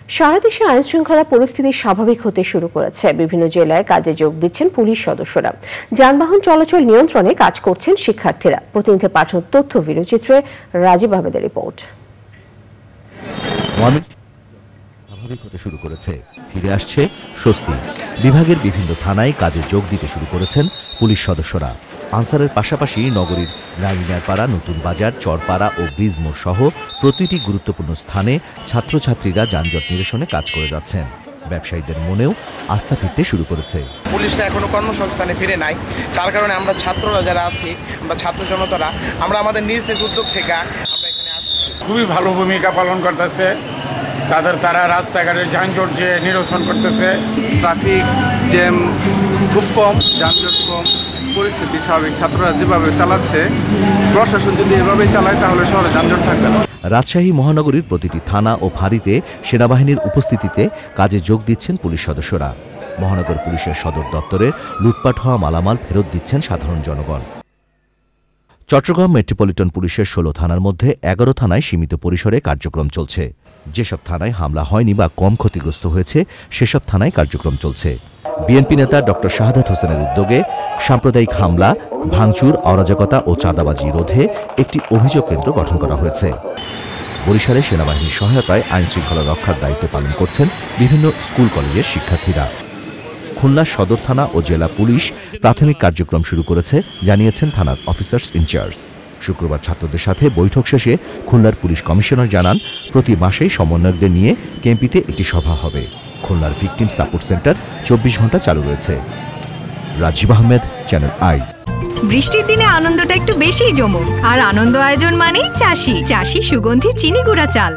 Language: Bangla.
সারা দেশে আইনশৃঙ্খলা পরিস্থিতি স্বাভাবিক হতে শুরু করেছে। বিভিন্ন জেলায় কাজে যোগ দিচ্ছেন পুলিশ সদস্যরা। যানবাহন চলাচল নিয়ন্ত্রণে কাজ করছেন শিক্ষার্থীরা। প্রতিনিধি পাঠানো তথ্য ভিডিওচিত্রে রাজীব আহমেদের রিপোর্ট। স্বাভাবিক হতে শুরু করেছে, ফিরে আসছে স্বস্তি। বিভাগের বিভিন্ন থানায় কাজে যোগ দিতে শুরু করেছেন পুলিশ সদস্যরা। আনসারের পাশাপাশি নগরীর রাঙ্গিনারপাড়া, নতুন বাজার, চরপাড়া ও ব্রিজ মোড় সহ প্রতিটি গুরুত্বপূর্ণ স্থানে ছাত্রছাত্রীরা যানজট নিরসনে কাজ করে যাচ্ছেন। ব্যবসায়ীদের মনেও আস্থা ফিরতে শুরু করেছে। পুলিশরা এখনো কর্মসংস্থানে ফিরে নাই, তার কারণে আমরা ছাত্ররা যারা আছি, আমরা ছাত্র জনতারা, আমরা আমাদের নিজ নিজ উদ্যোগ থেকে আমরা এখানে আসছি। খুবই ভালো ভূমিকা পালন করতেছে। তারা রাস্তাঘাটের যানজট যে নিরসন করতেছে, ট্রাফিক জ্যাম খুব কম, যানজট কম, পরিস্থিতি স্বাভাবিক। ছাত্ররা যেভাবে চালাচ্ছে, প্রশাসন যদি এভাবেই চালায় তাহলে শহরে যানজট থাকবে না। রাজশাহী মহানগরীর প্রতিটি থানা ও ফাঁড়িতে সেনাবাহিনীর উপস্থিতিতে কাজে যোগ দিচ্ছেন পুলিশ সদস্যরা। মহানগর পুলিশের সদর দপ্তরে লুটপাট হওয়া মালামাল ফেরত দিচ্ছেন সাধারণ জনগণ। চট্টগ্রাম মেট্রোপলিটন পুলিশের 16 থানার মধ্যে 11 থানায় সীমিত পরিসরে কার্যক্রম চলছে। যেসব থানায় হামলা হয়নি বা কম ক্ষতিগ্রস্ত হয়েছে সেসব থানায় কার্যক্রম চলছে। বিএনপি নেতা ডক্টর শাহাদাত হোসেনের উদ্যোগে সাম্প্রদায়িক হামলা, ভাঙচুর, অরাজকতা ও চাঁদাবাজি রোধে একটি অভিযোগ কেন্দ্র গঠন করা হয়েছে। বরিশালে সেনাবাহিনীর সহায়তায় আইনশৃঙ্খলা রক্ষার দায়িত্ব পালন করছেন বিভিন্ন স্কুল কলেজের শিক্ষার্থীরা। খুলনা সদর থানা ও জেলা পুলিশ প্রাথমিক কার্যক্রম শুরু করেছে, জানিয়েছেন থানার অফিসার্স ইনচার্জ। শুক্রবার ছাত্রদের সাথে বৈঠক শেষে খুলনার পুলিশ কমিশনার জানান, প্রতি মাসেই সমন্বয়কদের নিয়ে কেএমপিতে একটি সভা হবে। খুলনার ভিকটিম সাপোর্ট সেন্টার 24 ঘন্টা চালু রয়েছে। Rajib Ahmed, channel I. বৃষ্টির দিনে আনন্দটা একটু বেশিই জমুক, আর আনন্দ আয়োজন মানেই চাষি সুগন্ধি চিনি গুঁড়া চাল।